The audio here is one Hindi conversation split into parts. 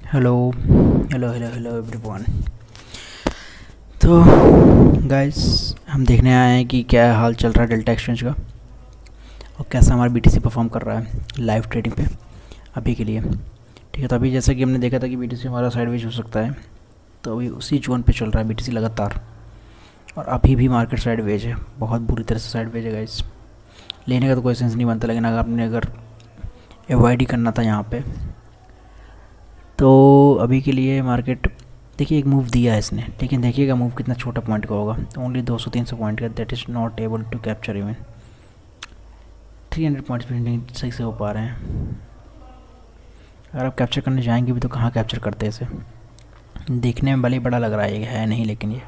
Hello hello hello hello everyone. तो गाइस, हम देखने आए हैं कि क्या हाल चल रहा है डेल्टा एक्सचेंज का और कैसा हमारा बीटीसी परफॉर्म कर रहा है लाइव ट्रेडिंग पे अभी के लिए। ठीक है, तो अभी जैसा कि हमने देखा था कि बीटीसी हमारा साइडवेज हो सकता है, तो अभी उसी जोन पे चल रहा है बीटीसी लगातार। और अभी भी मार्केट साइडवेज है, बहुत बुरी तरह से साइडवेज है गाइस। लेने का तो कोई सेंस नहीं बनता, लेकिन अगर आपने अवॉइड ही करना था यहाँ पे, तो अभी के लिए मार्केट देखिए एक मूव दिया है इसने, लेकिन देखिएगा मूव कितना छोटा पॉइंट का होगा, तो ओनली 200-300 पॉइंट का। That is not able to capture even 300 points भी नहीं सही से हो पा रहे हैं। अगर आप कैप्चर करने जाएंगे भी तो कहाँ कैप्चर करते हैं इसे। देखने में भले ही बड़ा लग रहा है, ये है नहीं, लेकिन ये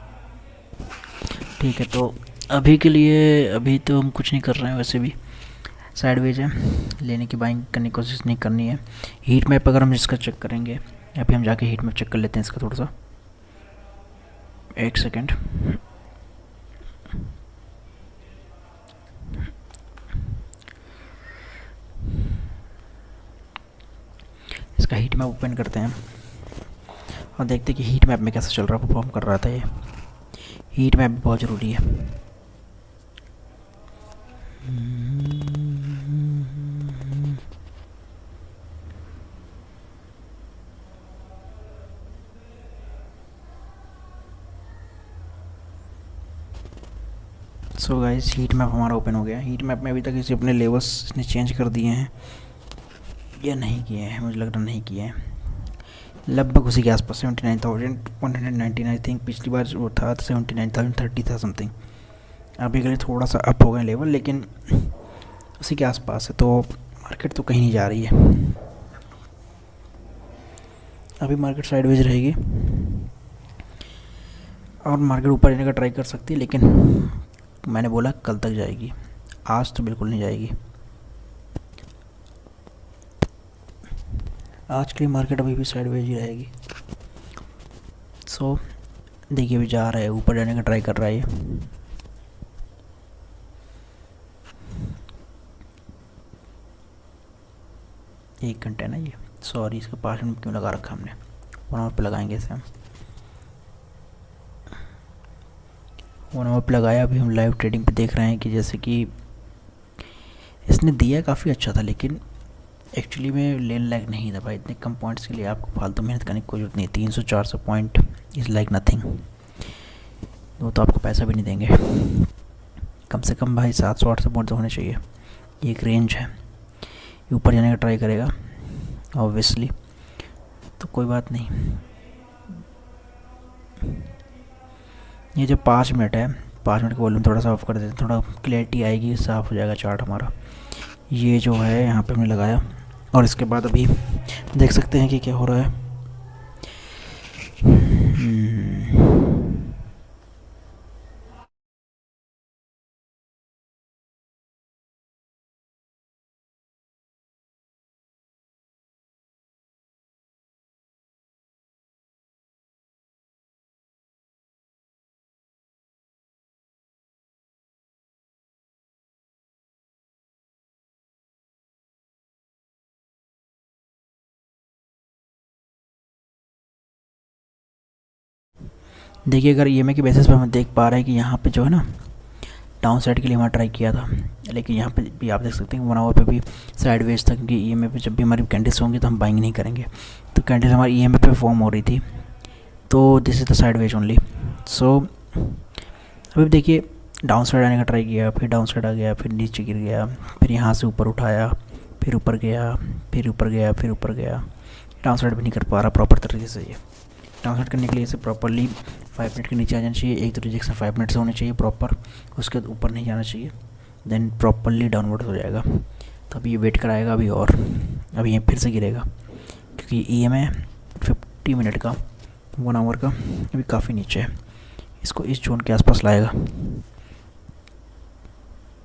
ठीक है। तो अभी के लिए अभी तो हम कुछ नहीं कर रहे हैं, वैसे भी साइडवेज है, लेने की बाइंग करने की कोशिश नहीं करनी है। हीट मैप अगर हम इसका चेक करेंगे, अभी हम जाके हीट मैप चेक कर लेते हैं इसका थोड़ा सा, एक सेकेंड। इसका हीट मैप ओपन करते हैं और देखते हैं कि हीट मैप में कैसा चल रहा, परफॉर्म कर रहा था ये। हीट मैप भी बहुत ज़रूरी है। सो गाइस, हीट मैप हमारा ओपन हो गया। हीट मैप में अभी तक इसे अपने लेवल्स इसने चेंज कर दिए हैं या नहीं किए हैं, मुझे लग रहा नहीं किए हैं। लगभग उसी के आसपास 79,119 आई थिंक। पिछली बार वो था 79,030 था समथिंग। अभी के लिए थोड़ा सा अप हो गए लेवल, लेकिन उसी के आसपास है, तो मार्केट तो कहीं नहीं जा रही है। अभी मार्केट साइडवेज रहेगी और मार्केट ऊपर जाने का ट्राई कर सकती है, लेकिन मैंने बोला कल तक जाएगी, आज तो बिल्कुल नहीं जाएगी। आज के लिए मार्केट अभी भी साइडवेज ही रहेगी। सो देखिए, अभी जा रहा है, ऊपर जाने का ट्राई कर रहा है ये। एक घंटे है ना ये, सॉरी, इसका 5 मिनट क्यों लगा रखा हमने, 1 आवर पे लगाएंगे इसे हम। 1 आवर पे लगाया। अभी हम लाइव ट्रेडिंग पे देख रहे हैं कि जैसे कि इसने दिया काफ़ी अच्छा था, लेकिन एक्चुअली में लेन लाइक नहीं था भाई। इतने कम पॉइंट्स के लिए आपको फालतू मेहनत करने की कोई जरूरत नहीं। 300-400 पॉइंट इज़ लाइक नथिंग। वो तो आपको पैसा भी नहीं देंगे। कम से कम भाई 700-800 पॉइंट तो होने चाहिए। ये एक रेंज है, ये ऊपर जाने का ट्राई करेगा ऑब्वियसली, तो कोई बात नहीं। ये जो 5 मिनट है, 5 मिनट का वॉल्यूम थोड़ा सा ऑफ कर देते हैं, थोड़ा क्लियरिटी आएगी, साफ़ हो जाएगा चार्ट हमारा। ये जो है यहाँ पे हमने लगाया, और इसके बाद अभी देख सकते हैं कि क्या हो रहा है। देखिए, अगर ईएमए के बेसिस पे हम देख पा रहे हैं कि यहाँ पे जो है ना, डाउन साइड के लिए हमारा ट्राई किया था, लेकिन यहाँ पे भी आप देख सकते हैं 1 आवर पे भी साइडवेज था, क्योंकि ईएमए पे जब भी हमारी कैंडल्स होंगी तो हम बाइंग नहीं करेंगे। तो कैंडल्स हमारी ईएमए पे फॉर्म हो रही थी, तो this is the sideways only. So अभी देखिए, डाउन साइड आने का ट्राई किया, फिर डाउन साइड आ गया, फिर नीचे गिर गया, फिर यहाँ से ऊपर उठाया, फिर ऊपर गया, फिर ऊपर गया, फिर ऊपर गया। डाउन साइड भी नहीं कर पा रहा प्रॉपर तरीके से। ये डाउन साइड करने के लिए इसे प्रॉपरली 5 मिनट के नीचे आ जाना चाहिए। एक तो रिजेक्शन 5 मिनट से होने चाहिए प्रॉपर, उसके ऊपर नहीं जाना चाहिए, देन प्रॉपरली डाउनवर्ड हो जाएगा। तो अभी ये वेट कराएगा अभी, और अभी ये फिर से गिरेगा, क्योंकि ईएमए 50 मिनट का, 1 आवर का अभी काफ़ी नीचे है। इसको इस जोन के आसपास लाएगा।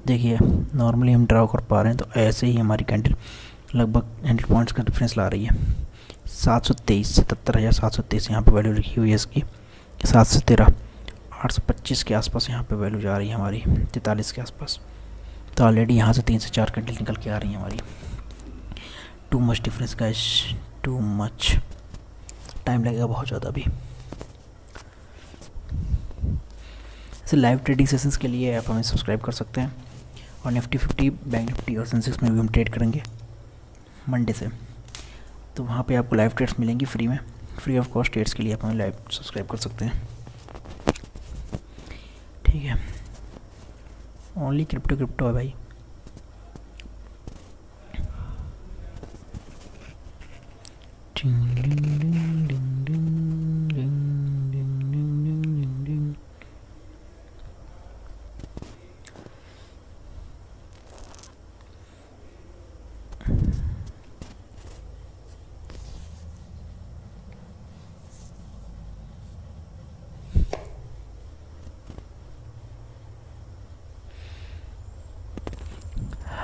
देखिए, नॉर्मली हम ड्रा कर पा रहे हैं, तो ऐसे ही हमारी कैंडल लगभग 100 पॉइंट्स का डिफरेंस ला रही है। 723, 77,723 यहाँ पे वैल्यू लिखी हुई है इसकी। 713, 825 के आसपास यहाँ पे वैल्यू जा रही है हमारी, 43 के आसपास। तो ऑलरेडी यहाँ से 3 से 4 कैंडल निकल के आ रही हैं हमारी। Too much difference guys, too much. Time लगेगा बहुत ज़्यादा अभी। ऐसे लाइव ट्रेडिंग सेशंस के लिए आप हमें सब्सक्राइब कर सकते हैं, और निफ्टी 50, बैंक निफ्टी और सेंसेक्स में भी हम ट्रेड करेंगे मंडे से। तो वहाँ पे आपको लाइव ट्रेड्स मिलेंगी फ्री में, फ्री ऑफ कॉस्ट ट्रेड्स के लिए आप हमें लाइव सब्सक्राइब कर सकते हैं। ठीक है, ओनली क्रिप्टो है भाई।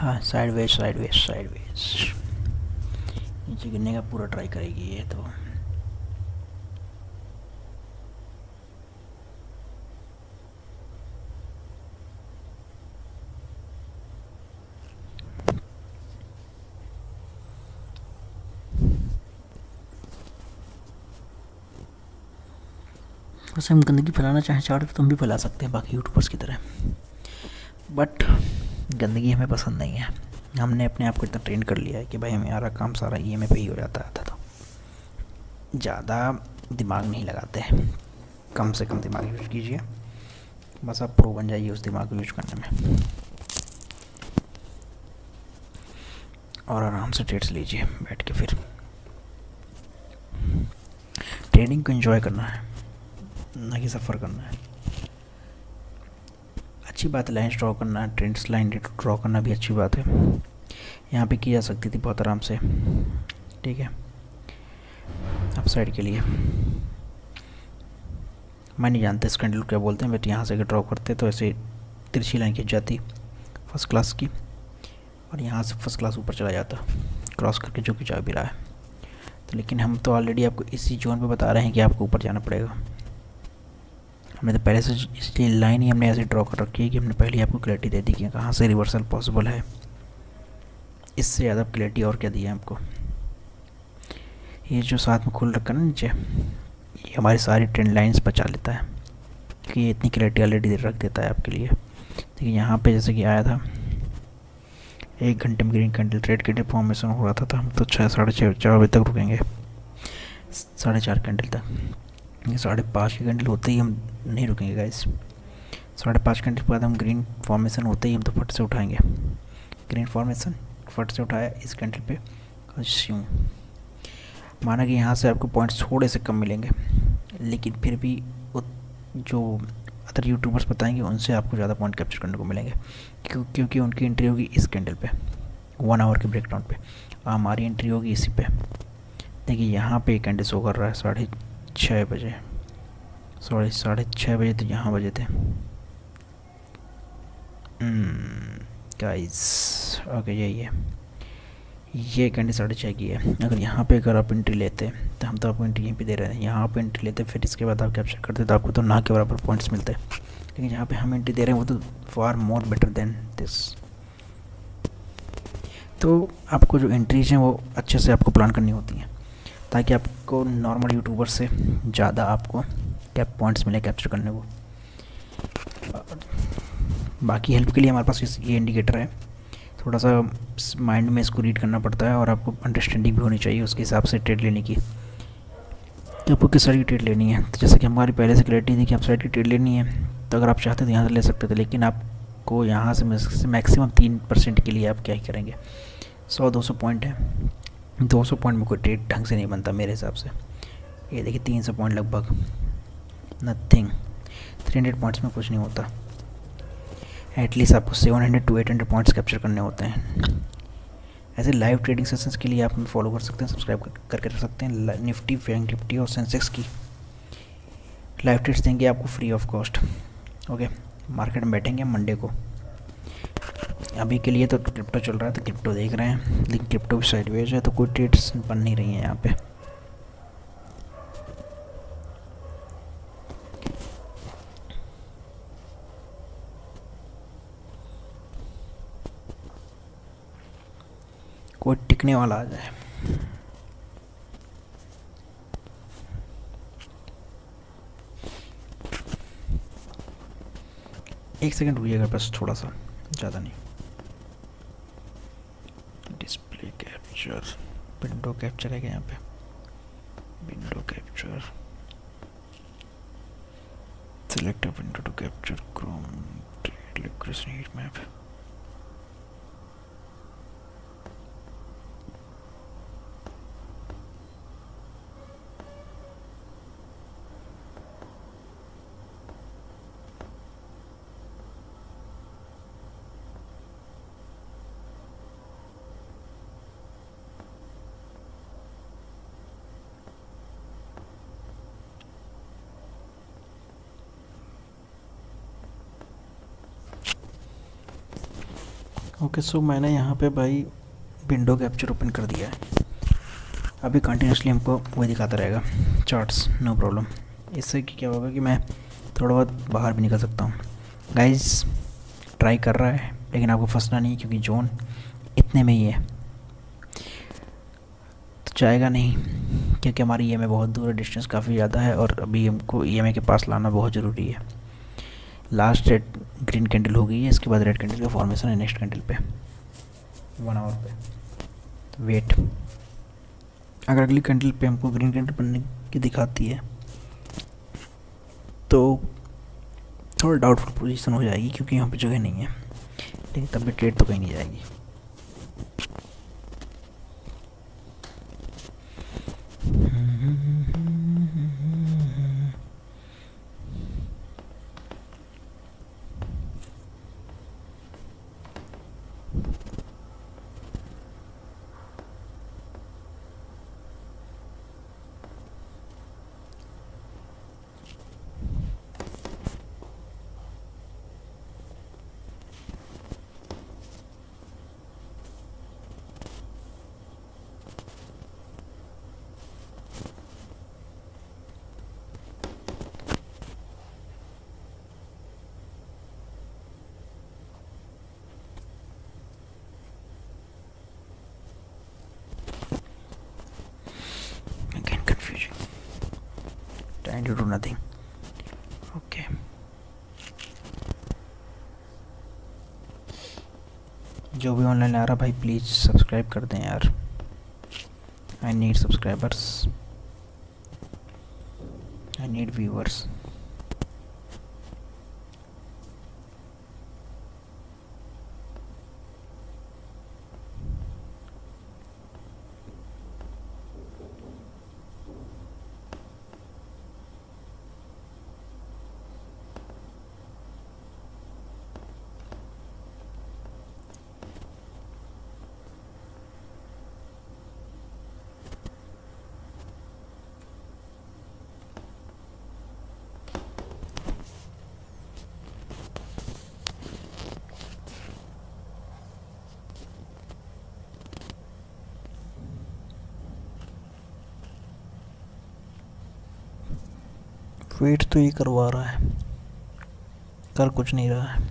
हाँ, साइडवेज नीचे गिरने का पूरा ट्राई करेगी ये तो। वैसे हम गंदगी फैलाना चाहें चार्ट तो हम भी फैला सकते हैं बाकी यूट्यूबर्स की तरह, बट गंदगी हमें पसंद नहीं है। हमने अपने आप को इतना ट्रेन कर लिया है कि भाई हमारा काम सारा ईएमआई पे ही हो जाता है, तो ज़्यादा दिमाग नहीं लगाते हैं। कम से कम दिमाग यूज कीजिए, बस आप प्रो बन जाइए उस दिमाग को यूज करने में, और आराम से ट्रेड्स लीजिए बैठ के। फिर ट्रेडिंग को एंजॉय करना है, ना कि सफ़र करना है। अच्छी बात है लाइन ड्रॉ करना, ट्रेंड्स लाइन ड्रॉ करना भी अच्छी बात है, यहाँ पे की जा सकती थी बहुत आराम से। ठीक है, अपसाइड के लिए मैं नहीं जानता इस कैंडल क्या बोलते हैं, बट यहाँ से अगर ड्रॉ करते तो ऐसे तिरछी लाइन खिंच जाती फर्स्ट क्लास की, और यहाँ से फर्स्ट क्लास ऊपर चला जाता क्रॉस करके, जो कि जा भी रहा है। तो लेकिन हम तो ऑलरेडी आपको इसी जोन पे बता रहे हैं कि आपको ऊपर जाना पड़ेगा। हमने तो पहले से इसलिए लाइन ही हमने ऐसे ड्रॉ कर रखी है कि हमने पहले आपको क्लैरिटी दे दी कि कहाँ से रिवर्सल पॉसिबल है। इससे ज़्यादा क्लैरिटी और क्या दिया है हमको। ये जो साथ में खुल रखा है ना नीचे, ये हमारी सारी ट्रेंड लाइंस बचा लेता है, क्योंकि ये इतनी क्लैरिटी ऑलरेडी रख देता है आपके लिए। देखिए यहाँ पे जैसे कि आया था 1 घंटे में ग्रीन कैंडल ट्रेड के लिए फॉर्मेशन हो रहा था, तो हम तो 6, साढ़े 4 बजे तक रुकेंगे, 4:30 कैंडल तक। 5:30 की कैंडल होते ही हम नहीं रुकेंगे गाइस। 5:30 कैंडल के बाद हम ग्रीन फॉर्मेशन होते ही हम तो फट से उठाएंगे। ग्रीन फॉर्मेशन फट से उठाया इस कैंडल पे, यूँ माना कि यहाँ से आपको पॉइंट्स थोड़े से कम मिलेंगे, लेकिन फिर भी जो अदर यूट्यूबर्स बताएंगे उनसे आपको ज़्यादा पॉइंट कैप्चर करने को मिलेंगे, क्योंकि उनकी एंट्री होगी इस कैंडल पे 1 आवर के ब्रेकडाउन पे, और हमारी एंट्री होगी इसी पे। देखिए यहाँ पे कैंडल शो कर रहा है 6:30 बजे, सॉरी 6:30 बजे तो यहाँ बजे थे गाइस। ओके यही है, ये कैंडल 6:30 की है। अगर यहाँ पे अगर आप एंट्री लेते तो हम तो आपको एंट्री यहीं पे दे रहे हैं, यहाँ पे एंट्री लेते फिर इसके बाद आप कैप्चर करते तो आपको तो ना के बराबर पॉइंट्स मिलते, लेकिन यहाँ पे हम एंट्री दे रहे हैं वो तो फार मोर बेटर देन दिस। तो आपको जो एंट्रीज हैं वो अच्छे से आपको प्लान करनी होती हैं, ताकि आपको नॉर्मल यूट्यूबर से ज़्यादा आपको पॉइंट्स मिले कैप्चर करने को। बाकी हेल्प के लिए हमारे पास ये इंडिकेटर है, थोड़ा सा माइंड में इसको रीड करना पड़ता है, और आपको अंडरस्टैंडिंग भी होनी चाहिए उसके हिसाब से ट्रेड लेने की, कि आपको किस तरह की ट्रेड लेनी है। तो जैसे कि हमारी पहले से क्लैरिटी थी कि आप साइड की ट्रेड लेनी है, तो अगर आप चाहते तो यहाँ से ले सकते थे, लेकिन आपको यहाँ से मैक्सिमम 3% के लिए आप क्या ही करेंगे। 100-200 पॉइंट है, 200 पॉइंट में कोई ट्रेड ढंग से नहीं बनता मेरे हिसाब से। ये देखिए 300 पॉइंट लगभग, नथिंग। 300 पॉइंट्स में कुछ नहीं होता, एटलीस्ट आपको 700 to 800 पॉइंट्स कैप्चर करने होते हैं। ऐसे लाइव ट्रेडिंग सेशंस के लिए आप हमें फॉलो कर सकते हैं, सब्सक्राइब करके रख सकते हैं। निफ्टी, बैंक निफ्टी और सेंसेक्स की लाइव ट्रेड्स देंगे आपको free of cost. Okay, market में बैठेंगे मंडे को। अभी के लिए तो क्रिप्टो चल रहा है तो क्रिप्टो देख रहे हैं, लेकिन क्रिप्टो भी साइडवेज है तो कोई ट्रेड्स बन नहीं रही हैं यहाँ पे। कोई टिकने वाला आ जाए। एक सेकंड रुकिएगा बस, थोड़ा सा, ज़्यादा नहीं। डिस्प्ले कैप्चर, विंडो कैप्चर है क्या यहाँ पे? Window capture, select a window to capture Chrome location heat map. Okay so मैंने यहाँ पे भाई विंडो कैप्चर ओपन कर दिया है। अभी कंटिन्यूसली हमको वही दिखाता रहेगा चार्ट्स, नो प्रॉब्लम। इससे क्या होगा कि मैं थोड़ा बहुत बाहर भी निकल सकता हूँ। गाइस ट्राई कर रहा है लेकिन आपको फंसना नहीं, क्योंकि जोन इतने में ही है तो जाएगा नहीं, क्योंकि हमारी EMA बहुत दूर है, डिस्टेंस काफ़ी ज़्यादा है और अभी हमको EMA के पास लाना बहुत ज़रूरी है। लास्ट रेड ग्रीन कैंडल हो गई है, इसके बाद रेड कैंडल का फॉर्मेशन है नेक्स्ट कैंडल पे 1 आवर पे। तो वेट, अगर अगली कैंडल पे हमको ग्रीन कैंडल बनने की दिखाती है तो थोड़ा डाउटफुल पोजीशन हो जाएगी, क्योंकि यहाँ पे जगह नहीं है, लेकिन तब भी ट्रेड तो कहीं नहीं जाएगी। Trying to do nothing. Okay. जो भी ऑनलाइन आ रहा भाई प्लीज़ सब्सक्राइब कर दें यार, I need subscribers, I need viewers. Wait तो ये करवा रहा है, कर कुछ नहीं रहा है।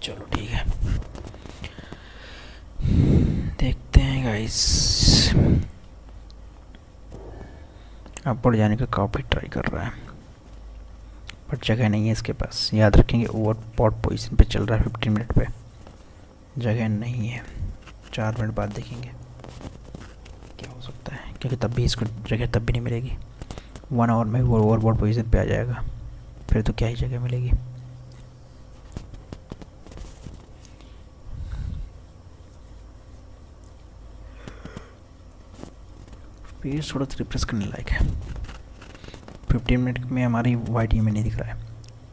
चलो ठीक है, देखते हैं गाइस। अब बढ़ जाने का काफ़ी ट्राई कर रहा है, बट जगह नहीं है इसके पास। याद रखेंगे ओवर पॉट पोजीशन पे चल रहा है 15 मिनट पे, जगह नहीं है। 4 मिनट बाद देखेंगे क्या हो सकता है, क्योंकि तब भी इसको जगह तब भी नहीं मिलेगी। 1 आवर में वो ओवरबॉट पोजीशन पे आ जाएगा, फिर तो क्या ही जगह मिलेगी। पेज थोड़ा सा रिप्रेस करने लायक है। 15 मिनट में हमारी वाइट EMA नहीं दिख रहा है,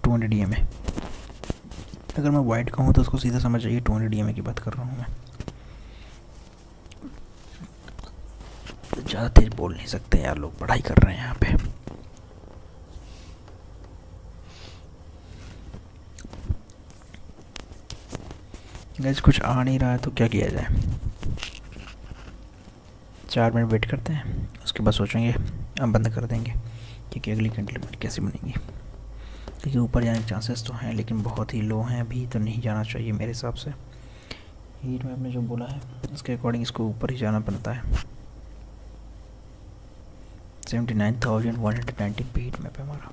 200 EMA। अगर मैं वाइट कहूँ तो उसको सीधा समझ जाइए 200 EMA की बात कर रहा हूँ मैं। ज़्यादा तेज बोल नहीं सकते यार, लोग पढ़ाई कर रहे हैं यहाँ पे। गाइस कुछ आ नहीं रहा है तो क्या किया जाए। 4 मिनट वेट करते हैं, उसके बाद सोचेंगे, अब बंद कर देंगे क्योंकि अगली कैंडल कैसे बनेगी। क्योंकि ऊपर जाने के चांसेस तो हैं, लेकिन बहुत ही लो हैं, अभी तो नहीं जाना चाहिए मेरे हिसाब से। हीट मैप ने जो बोला है उसके अकॉर्डिंग इसको ऊपर ही जाना पड़ता है। 79,119 पे हीट मैप है हमारा।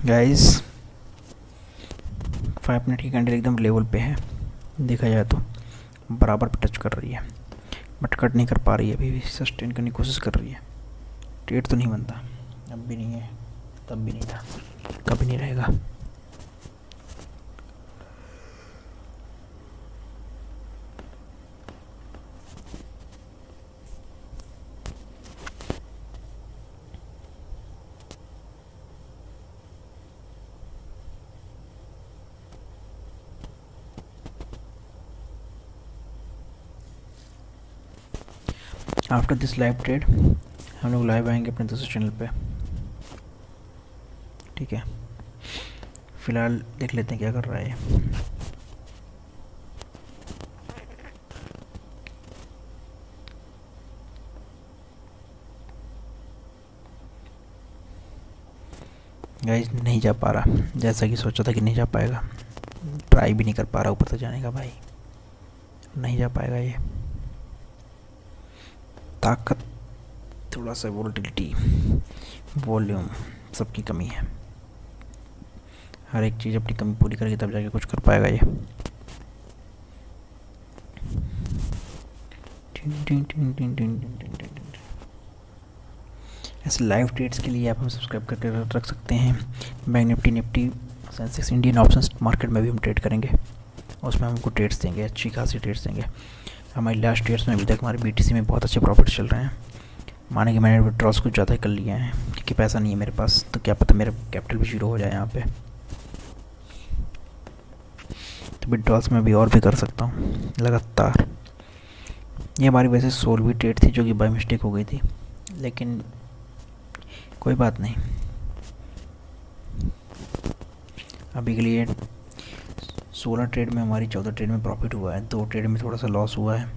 गाइस 5 मिनट की कैंडल एकदम लेवल पे है, देखा जाए तो बराबर पे टच कर रही है, बट कट नहीं कर पा रही है, अभी भी सस्टेन करने की कोशिश कर रही है। ट्रेड तो नहीं बनता, अब भी नहीं है, तब भी नहीं था, कभी नहीं रहेगा। आफ्टर दिस लाइव ट्रेड हम लोग लाइव आएंगे अपने दूसरे चैनल पे, ठीक है। फिलहाल देख लेते हैं क्या कर रहा है। गाइस नहीं जा पा रहा, जैसा कि सोचा था कि नहीं जा पाएगा, ट्राई भी नहीं कर पा रहा ऊपर तक जाने का, भाई नहीं जा पाएगा ये। ताकत, थोड़ा सा वोलेटिलिटी, वॉल्यूम, सबकी कमी है। हर एक चीज़ अपनी कमी पूरी करके तब जाके कुछ कर पाएगा ये। ऐसे लाइव ट्रेड्स के लिए आप हम सब्सक्राइब करके रख सकते हैं। Bank Nifty, Nifty, Sensex, Indian options market में भी हम ट्रेड करेंगे, उसमें हमको ट्रेड्स देंगे, अच्छी खासी ट्रेड्स देंगे। हमारी लास्ट ईयर्स में अभी तक हमारे बीटीसी में बहुत अच्छे प्रॉफिट चल रहे हैं। माने कि मैंने विड्रॉल्स कुछ ज़्यादा ही कर लिए हैं क्योंकि पैसा नहीं है मेरे पास, तो क्या पता मेरा कैपिटल भी जीरो हो जाए यहाँ पे, तो विड्रॉल्स में भी और भी कर सकता हूँ लगातार। ये हमारी वैसे 16वीं ट्रेड थी जो कि बाय मिस्टेक हो गई थी, लेकिन कोई बात नहीं। अभी के लिए 16 ट्रेड में हमारी 14 ट्रेड में प्रॉफिट हुआ है, 2 ट्रेड में थोड़ा सा लॉस हुआ है,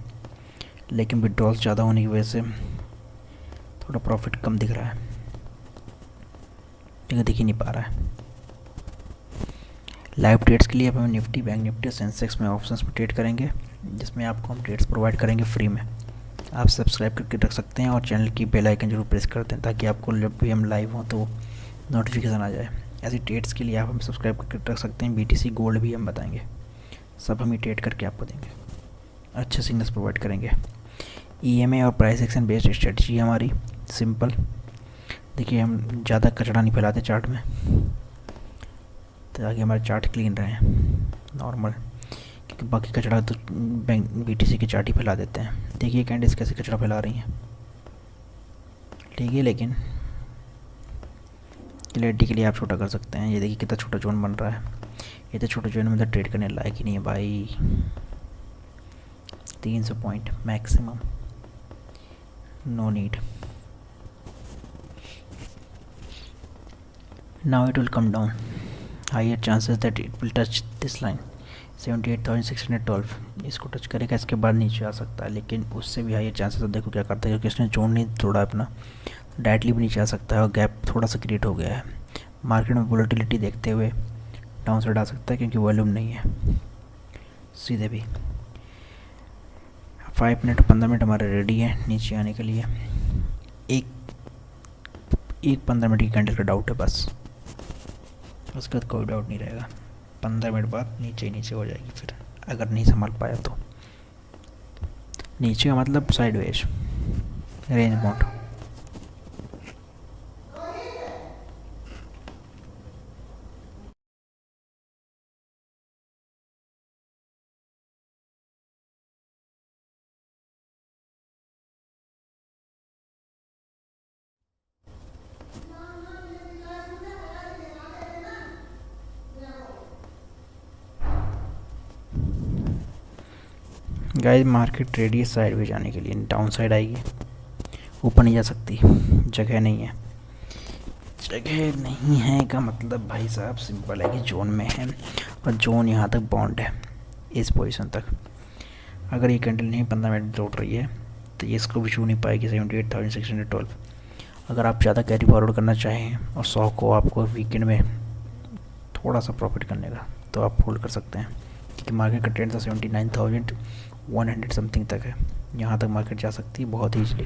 लेकिन विड्रॉल्स ज़्यादा होने की वजह से थोड़ा प्रॉफिट कम दिख रहा है, लेकिन दिख ही नहीं पा रहा है। लाइव ट्रेड्स के लिए अब हम निफ्टी, बैंक निफ्टी और सेंसेक्स में ऑप्शंस में ट्रेड करेंगे, जिसमें आपको हम ट्रेड्स प्रोवाइड करेंगे फ्री में। आप सब्सक्राइब करके रख सकते हैं और चैनल की बेल आइकन जरूर प्रेस कर दें ताकि आपको जब भी हम लाइव हों तो नोटिफिकेशन आ जाए। ऐसी ट्रेड्स के लिए आप हम सब्सक्राइब करके रख सकते हैं। बीटीसी गोल्ड भी हम बताएंगे, सब हम ही ट्रेड करके आपको देंगे, अच्छे सिग्नल्स प्रोवाइड करेंगे। ईएमए और प्राइस एक्शन बेस्ड स्ट्रेटजी हमारी सिंपल। देखिए हम ज़्यादा कचरा नहीं फैलाते चार्ट में, ताकि हमारे चार्ट क्लीन रहे नॉर्मल, क्योंकि बाकी कचरा तो बैंक बीटीसी के चार्ट ही फैला देते हैं। देखिए कैंडल्स कैसे कचरा फैला रही हैं, ठीक है, लेकिन क्लियरिटी के लिए आप छोटा कर सकते हैं। ये देखिए कितना छोटा जोन बन रहा है, ये तो छोटे जोन में तो ट्रेड करने लायक ही नहीं है भाई। 300 point maximum, no need. Now it will come down, higher chances that it will touch this line 78,612, इसको टच करेगा, इसके बाद नीचे आ सकता है, लेकिन उससे भी हायर चांसेस। देखो क्या करता है, क्योंकि इसने जोन नहीं तोड़ा अपना, डायरेक्टली भी नीचे आ सकता है और गैप थोड़ा सा क्रिएट हो गया है। मार्केट में वोलेटिलिटी देखते हुए डाउन साइड आ सकता है क्योंकि वॉल्यूम नहीं है सीधे भी। 5 मिनट 15 मिनट हमारे रेडी है नीचे आने के लिए। एक 15 मिनट की कैंडल का डाउट है बस, उसके बाद कोई डाउट नहीं रहेगा। 15 मिनट बाद नीचे ही नीचे हो जाएगी फिर, अगर नहीं संभाल पाया तो। नीचे का मतलब sideways, range bound. Guys market ready side पे जाने के लिए डाउन साइड आएगी, ऊपर नहीं जा सकती, जगह नहीं है। जगह नहीं है का मतलब भाई साहब सिंपल है कि जोन में है और जोन यहाँ तक बाउंड है इस पोजीशन तक। अगर ये कैंडल नहीं 15 मिनट लौट रही है तो ये इसको भी छू नहीं पाएगी 78,612। अगर आप ज़्यादा कैरी फॉरवर्ड करना चाहें और शौक हो आपको वीकेंड में थोड़ा सा प्रॉफिट करने का तो आप होल्ड कर सकते हैं, क्योंकि मार्केट का ट्रेंड था 79,100 समथिंग तक है। यहाँ तक मार्केट जा सकती है बहुत ईजिली।